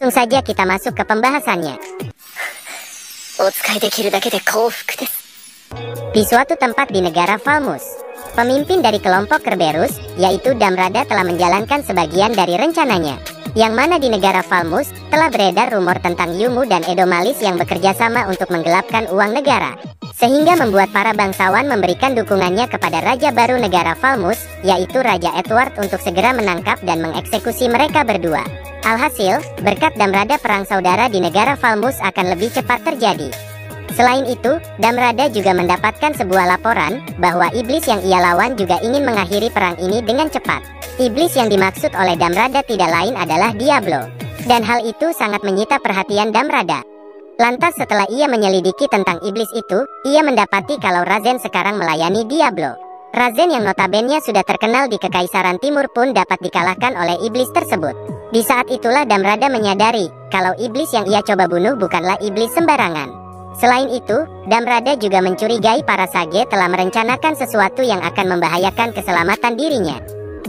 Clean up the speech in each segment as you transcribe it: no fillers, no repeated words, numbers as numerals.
Langsung saja kita masuk ke pembahasannya. Di suatu tempat di negara Falmus, pemimpin dari kelompok Kerberus, yaitu Damrada, telah menjalankan sebagian dari rencananya. Yang mana di negara Falmus, telah beredar rumor tentang Yumu dan Edomalis yang bekerja sama untuk menggelapkan uang negara. Sehingga membuat para bangsawan memberikan dukungannya kepada Raja baru negara Falmus, yaitu Raja Edward, untuk segera menangkap dan mengeksekusi mereka berdua. Alhasil, berkat Damrada, perang saudara di negara Falmus akan lebih cepat terjadi. Selain itu, Damrada juga mendapatkan sebuah laporan bahwa iblis yang ia lawan juga ingin mengakhiri perang ini dengan cepat. Iblis yang dimaksud oleh Damrada tidak lain adalah Diablo. Dan hal itu sangat menyita perhatian Damrada. Lantas setelah ia menyelidiki tentang iblis itu, ia mendapati kalau Razen sekarang melayani Diablo. Razen yang notabene sudah terkenal di Kekaisaran Timur pun dapat dikalahkan oleh iblis tersebut. Di saat itulah Damrada menyadari kalau iblis yang ia coba bunuh bukanlah iblis sembarangan. Selain itu, Damrada juga mencurigai para sage telah merencanakan sesuatu yang akan membahayakan keselamatan dirinya.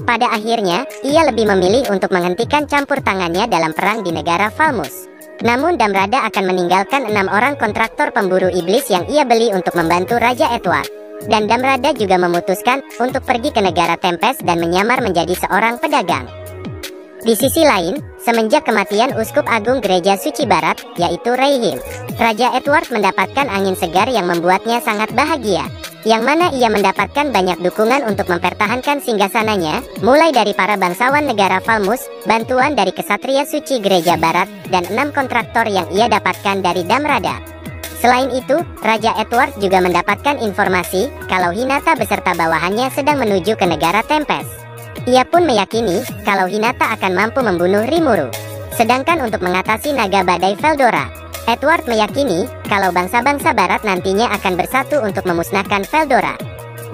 Pada akhirnya, ia lebih memilih untuk menghentikan campur tangannya dalam perang di negara Falmus. Namun Damrada akan meninggalkan 6 orang kontraktor pemburu iblis yang ia beli untuk membantu Raja Edward. Dan Damrada juga memutuskan untuk pergi ke negara Tempest dan menyamar menjadi seorang pedagang. Di sisi lain, semenjak kematian Uskup Agung Gereja Suci Barat, yaitu Reihim, Raja Edward mendapatkan angin segar yang membuatnya sangat bahagia. Yang mana ia mendapatkan banyak dukungan untuk mempertahankan singgasananya, mulai dari para bangsawan negara Falmus, bantuan dari kesatria suci Gereja Barat, dan 6 kontraktor yang ia dapatkan dari Damrada. Selain itu, Raja Edward juga mendapatkan informasi kalau Hinata beserta bawahannya sedang menuju ke negara Tempest. Ia pun meyakini kalau Hinata akan mampu membunuh Rimuru. Sedangkan untuk mengatasi naga badai Veldora, Edward meyakini kalau bangsa-bangsa barat nantinya akan bersatu untuk memusnahkan Veldora.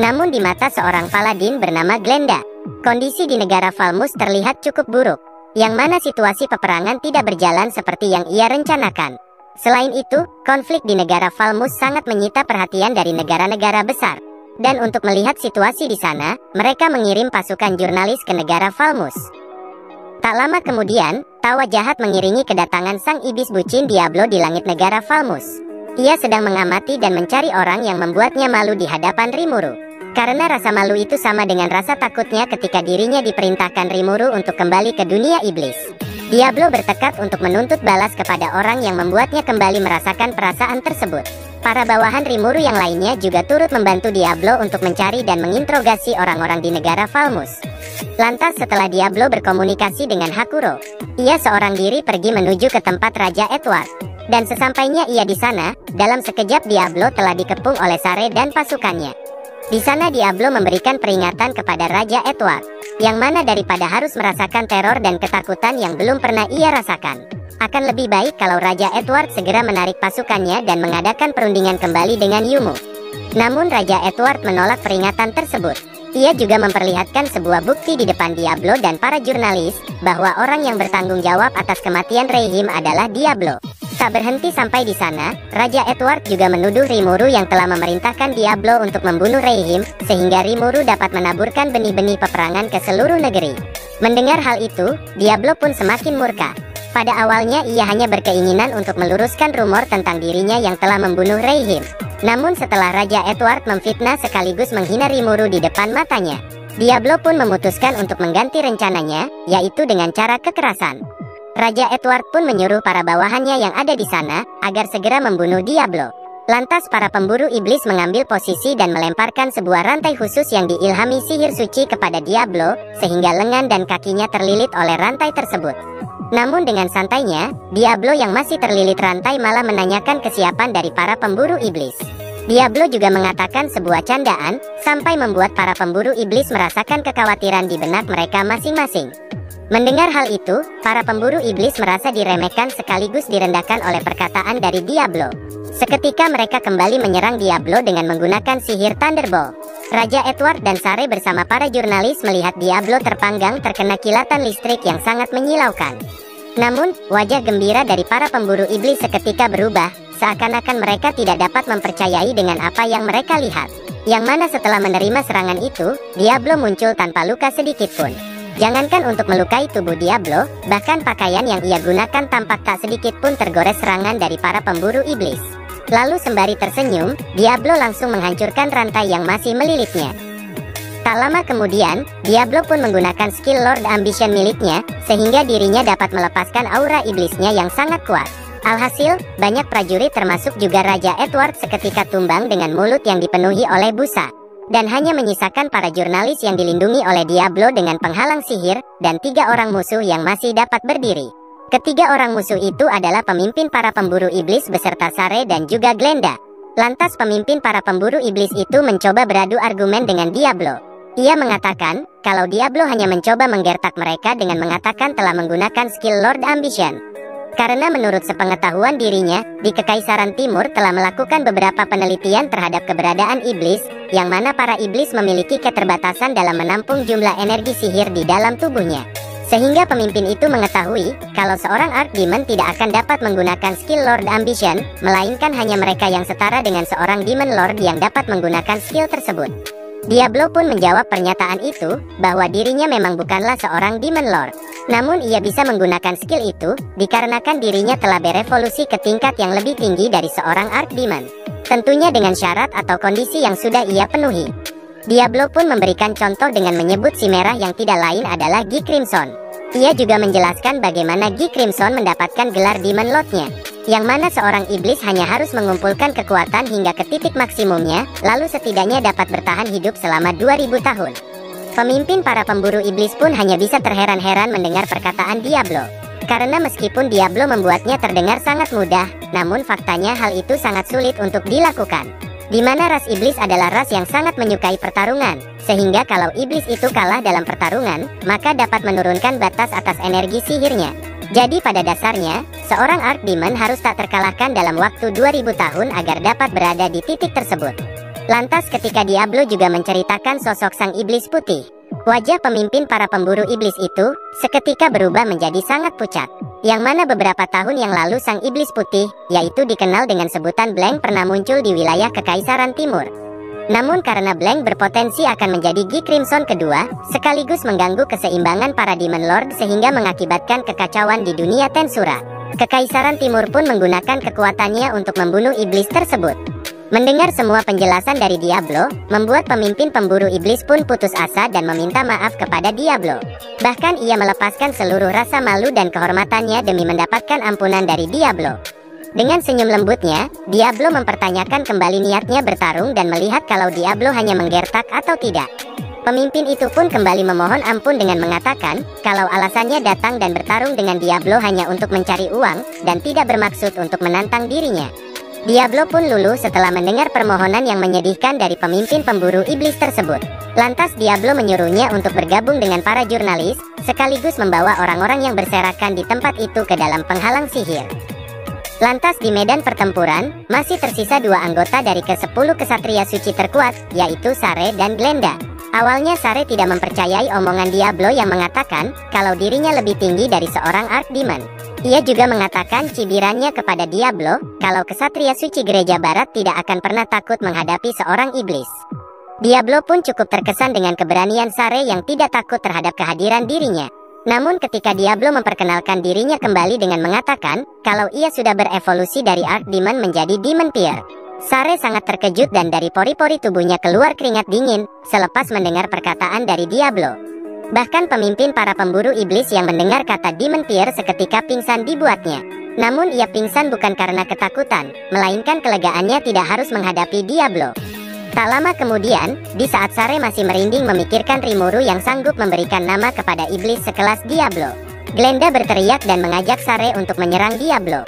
Namun di mata seorang paladin bernama Glenda, kondisi di negara Falmus terlihat cukup buruk, yang mana situasi peperangan tidak berjalan seperti yang ia rencanakan. Selain itu, konflik di negara Falmus sangat menyita perhatian dari negara-negara besar. Dan untuk melihat situasi di sana, mereka mengirim pasukan jurnalis ke negara Falmus. Tak lama kemudian, tawa jahat mengiringi kedatangan sang iblis bucin Diablo di langit negara Falmus. Ia sedang mengamati dan mencari orang yang membuatnya malu di hadapan Rimuru. Karena rasa malu itu sama dengan rasa takutnya ketika dirinya diperintahkan Rimuru untuk kembali ke dunia iblis. Diablo bertekad untuk menuntut balas kepada orang yang membuatnya kembali merasakan perasaan tersebut. Para bawahan Rimuru yang lainnya juga turut membantu Diablo untuk mencari dan menginterogasi orang-orang di negara Falmus. Lantas setelah Diablo berkomunikasi dengan Hakuro, ia seorang diri pergi menuju ke tempat Raja Edward. Dan sesampainya ia di sana, dalam sekejap Diablo telah dikepung oleh Sare dan pasukannya. Di sana Diablo memberikan peringatan kepada Raja Edward, yang mana daripada harus merasakan teror dan ketakutan yang belum pernah ia rasakan, akan lebih baik kalau Raja Edward segera menarik pasukannya dan mengadakan perundingan kembali dengan Yumu. Namun Raja Edward menolak peringatan tersebut. Ia juga memperlihatkan sebuah bukti di depan Diablo dan para jurnalis, bahwa orang yang bertanggung jawab atas kematian Reihim adalah Diablo. Tak berhenti sampai di sana, Raja Edward juga menuduh Rimuru yang telah memerintahkan Diablo untuk membunuh Reihim, sehingga Rimuru dapat menaburkan benih-benih peperangan ke seluruh negeri. Mendengar hal itu, Diablo pun semakin murka. Pada awalnya ia hanya berkeinginan untuk meluruskan rumor tentang dirinya yang telah membunuh Reihim. Namun setelah Raja Edward memfitnah sekaligus menghina Rimuru di depan matanya, Diablo pun memutuskan untuk mengganti rencananya, yaitu dengan cara kekerasan. Raja Edward pun menyuruh para bawahannya yang ada di sana agar segera membunuh Diablo. Lantas para pemburu iblis mengambil posisi dan melemparkan sebuah rantai khusus yang diilhami sihir suci kepada Diablo, sehingga lengan dan kakinya terlilit oleh rantai tersebut. Namun dengan santainya, Diablo yang masih terlilit rantai malah menanyakan kesiapan dari para pemburu iblis. Diablo juga mengatakan sebuah candaan, sampai membuat para pemburu iblis merasakan kekhawatiran di benak mereka masing-masing. Mendengar hal itu, para pemburu iblis merasa diremehkan sekaligus direndahkan oleh perkataan dari Diablo. Seketika mereka kembali menyerang Diablo dengan menggunakan sihir Thunderbolt. Raja Edward dan Sare bersama para jurnalis melihat Diablo terpanggang terkena kilatan listrik yang sangat menyilaukan. Namun, wajah gembira dari para pemburu iblis seketika berubah, seakan-akan mereka tidak dapat mempercayai dengan apa yang mereka lihat. Yang mana setelah menerima serangan itu, Diablo muncul tanpa luka sedikit pun. Jangankan untuk melukai tubuh Diablo, bahkan pakaian yang ia gunakan tampak tak sedikit pun tergores serangan dari para pemburu iblis. Lalu sembari tersenyum, Diablo langsung menghancurkan rantai yang masih melilitnya. Tak lama kemudian, Diablo pun menggunakan skill Lord Ambition miliknya, sehingga dirinya dapat melepaskan aura iblisnya yang sangat kuat. Alhasil, banyak prajurit termasuk juga Raja Edward seketika tumbang dengan mulut yang dipenuhi oleh busa. Dan hanya menyisakan para jurnalis yang dilindungi oleh Diablo dengan penghalang sihir, dan 3 orang musuh yang masih dapat berdiri. Ketiga orang musuh itu adalah pemimpin para pemburu iblis beserta Sare dan juga Glenda. Lantas pemimpin para pemburu iblis itu mencoba beradu argumen dengan Diablo. Ia mengatakan, kalau Diablo hanya mencoba menggertak mereka dengan mengatakan telah menggunakan skill Lord Ambition. Karena menurut sepengetahuan dirinya, di Kekaisaran Timur telah melakukan beberapa penelitian terhadap keberadaan iblis, yang mana para iblis memiliki keterbatasan dalam menampung jumlah energi sihir di dalam tubuhnya. Sehingga pemimpin itu mengetahui, kalau seorang Archdemon tidak akan dapat menggunakan skill Lord Ambition, melainkan hanya mereka yang setara dengan seorang Demon Lord yang dapat menggunakan skill tersebut. Diablo pun menjawab pernyataan itu, bahwa dirinya memang bukanlah seorang Demon Lord. Namun ia bisa menggunakan skill itu, dikarenakan dirinya telah berevolusi ke tingkat yang lebih tinggi dari seorang Archdemon. Tentunya dengan syarat atau kondisi yang sudah ia penuhi. Diablo pun memberikan contoh dengan menyebut si merah yang tidak lain adalah Gi Crimson. Ia juga menjelaskan bagaimana Gi Crimson mendapatkan gelar Demon Lord-nya, yang mana seorang iblis hanya harus mengumpulkan kekuatan hingga ke titik maksimumnya, lalu setidaknya dapat bertahan hidup selama 2000 tahun. Pemimpin para pemburu iblis pun hanya bisa terheran-heran mendengar perkataan Diablo. Karena meskipun Diablo membuatnya terdengar sangat mudah, namun faktanya hal itu sangat sulit untuk dilakukan. Di mana ras iblis adalah ras yang sangat menyukai pertarungan, sehingga kalau iblis itu kalah dalam pertarungan, maka dapat menurunkan batas atas energi sihirnya. Jadi pada dasarnya, seorang Archdemon harus tak terkalahkan dalam waktu 2000 tahun agar dapat berada di titik tersebut. Lantas ketika Diablo juga menceritakan sosok sang iblis putih, wajah pemimpin para pemburu iblis itu seketika berubah menjadi sangat pucat. Yang mana beberapa tahun yang lalu sang iblis putih, yaitu dikenal dengan sebutan Blank, pernah muncul di wilayah Kekaisaran Timur. Namun karena Blank berpotensi akan menjadi Gi Crimson kedua, sekaligus mengganggu keseimbangan para Demon Lord sehingga mengakibatkan kekacauan di dunia Tensura. Kekaisaran Timur pun menggunakan kekuatannya untuk membunuh iblis tersebut. Mendengar semua penjelasan dari Diablo, membuat pemimpin pemburu iblis pun putus asa dan meminta maaf kepada Diablo. Bahkan ia melepaskan seluruh rasa malu dan kehormatannya demi mendapatkan ampunan dari Diablo. Dengan senyum lembutnya, Diablo mempertanyakan kembali niatnya bertarung dan melihat kalau Diablo hanya menggertak atau tidak. Pemimpin itu pun kembali memohon ampun dengan mengatakan, kalau alasannya datang dan bertarung dengan Diablo hanya untuk mencari uang, dan tidak bermaksud untuk menantang dirinya. Diablo pun luluh setelah mendengar permohonan yang menyedihkan dari pemimpin pemburu iblis tersebut. Lantas Diablo menyuruhnya untuk bergabung dengan para jurnalis, sekaligus membawa orang-orang yang berserakan di tempat itu ke dalam penghalang sihir. Lantas di medan pertempuran, masih tersisa 2 anggota dari ke-10 kesatria suci terkuat, yaitu Sare dan Glenda. Awalnya Sare tidak mempercayai omongan Diablo yang mengatakan, kalau dirinya lebih tinggi dari seorang Archdemon. Ia juga mengatakan cibirannya kepada Diablo, kalau kesatria suci gereja barat tidak akan pernah takut menghadapi seorang iblis. Diablo pun cukup terkesan dengan keberanian Sare yang tidak takut terhadap kehadiran dirinya. Namun ketika Diablo memperkenalkan dirinya kembali dengan mengatakan, kalau ia sudah berevolusi dari Archdemon menjadi Demon Tier, Sare sangat terkejut dan dari pori-pori tubuhnya keluar keringat dingin, selepas mendengar perkataan dari Diablo. Bahkan pemimpin para pemburu iblis yang mendengar kata Demon Tier seketika pingsan dibuatnya. Namun ia pingsan bukan karena ketakutan, melainkan kelegaannya tidak harus menghadapi Diablo. Tak lama kemudian, di saat Sare masih merinding memikirkan Rimuru yang sanggup memberikan nama kepada iblis sekelas Diablo, Glenda berteriak dan mengajak Sare untuk menyerang Diablo.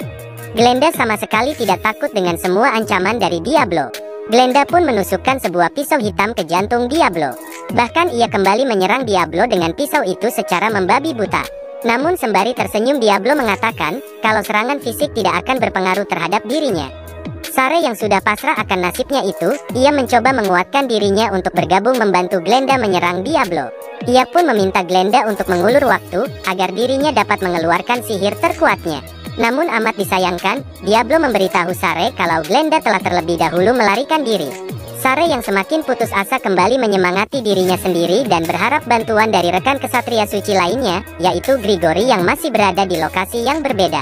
Glenda sama sekali tidak takut dengan semua ancaman dari Diablo. Glenda pun menusukkan sebuah pisau hitam ke jantung Diablo. Bahkan ia kembali menyerang Diablo dengan pisau itu secara membabi buta. Namun sembari tersenyum Diablo mengatakan, kalau serangan fisik tidak akan berpengaruh terhadap dirinya. Sare yang sudah pasrah akan nasibnya itu, ia mencoba menguatkan dirinya untuk bergabung membantu Glenda menyerang Diablo. Ia pun meminta Glenda untuk mengulur waktu, agar dirinya dapat mengeluarkan sihir terkuatnya. Namun amat disayangkan, Diablo memberitahu Sare kalau Glenda telah terlebih dahulu melarikan diri. Sare yang semakin putus asa kembali menyemangati dirinya sendiri dan berharap bantuan dari rekan kesatria suci lainnya, yaitu Grigori yang masih berada di lokasi yang berbeda.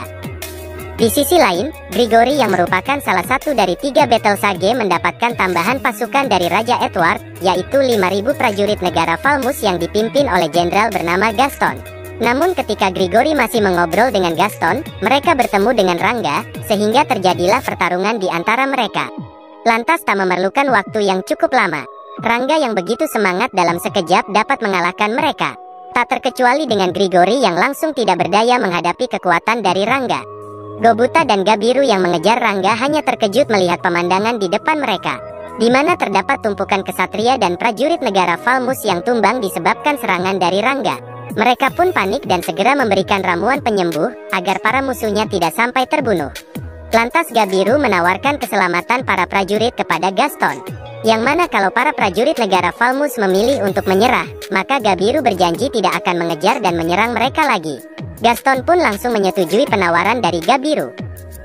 Di sisi lain, Grigori yang merupakan salah satu dari 3 Battle Sage mendapatkan tambahan pasukan dari Raja Edward, yaitu 5.000 prajurit negara Falmus yang dipimpin oleh jenderal bernama Gaston. Namun ketika Grigori masih mengobrol dengan Gaston, mereka bertemu dengan Rangga, sehingga terjadilah pertarungan di antara mereka. Lantas tak memerlukan waktu yang cukup lama, Rangga yang begitu semangat dalam sekejap dapat mengalahkan mereka. Tak terkecuali dengan Grigori yang langsung tidak berdaya menghadapi kekuatan dari Rangga. Gobuta dan Gabiru yang mengejar Rangga hanya terkejut melihat pemandangan di depan mereka, di mana terdapat tumpukan kesatria dan prajurit negara Falmus yang tumbang disebabkan serangan dari Rangga. Mereka pun panik dan segera memberikan ramuan penyembuh, agar para musuhnya tidak sampai terbunuh. Lantas Gabiru menawarkan keselamatan para prajurit kepada Gaston, yang mana kalau para prajurit negara Falmus memilih untuk menyerah, maka Gabiru berjanji tidak akan mengejar dan menyerang mereka lagi. Gaston pun langsung menyetujui penawaran dari Gabiru.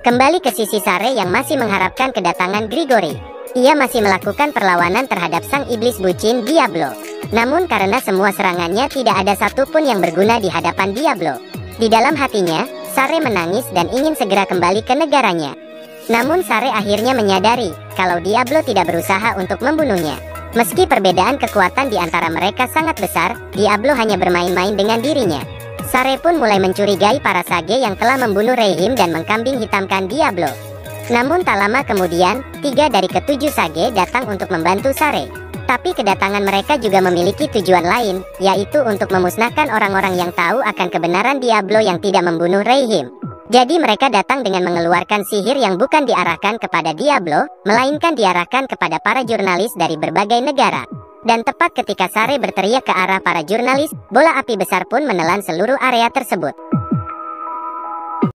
Kembali ke sisi Sare yang masih mengharapkan kedatangan Grigori. Ia masih melakukan perlawanan terhadap sang iblis bucin Diablo. Namun karena semua serangannya tidak ada satupun yang berguna di hadapan Diablo. Di dalam hatinya, Sare menangis dan ingin segera kembali ke negaranya. Namun Sare akhirnya menyadari kalau Diablo tidak berusaha untuk membunuhnya. Meski perbedaan kekuatan di antara mereka sangat besar, Diablo hanya bermain-main dengan dirinya. Sare pun mulai mencurigai para Sage yang telah membunuh Reihim dan mengkambing hitamkan Diablo. Namun tak lama kemudian, 3 dari ke-7 Sage datang untuk membantu Sare. Tapi kedatangan mereka juga memiliki tujuan lain, yaitu untuk memusnahkan orang-orang yang tahu akan kebenaran Diablo yang tidak membunuh Reihim. Jadi mereka datang dengan mengeluarkan sihir yang bukan diarahkan kepada Diablo, melainkan diarahkan kepada para jurnalis dari berbagai negara. Dan tepat ketika Sare berteriak ke arah para jurnalis, bola api besar pun menelan seluruh area tersebut.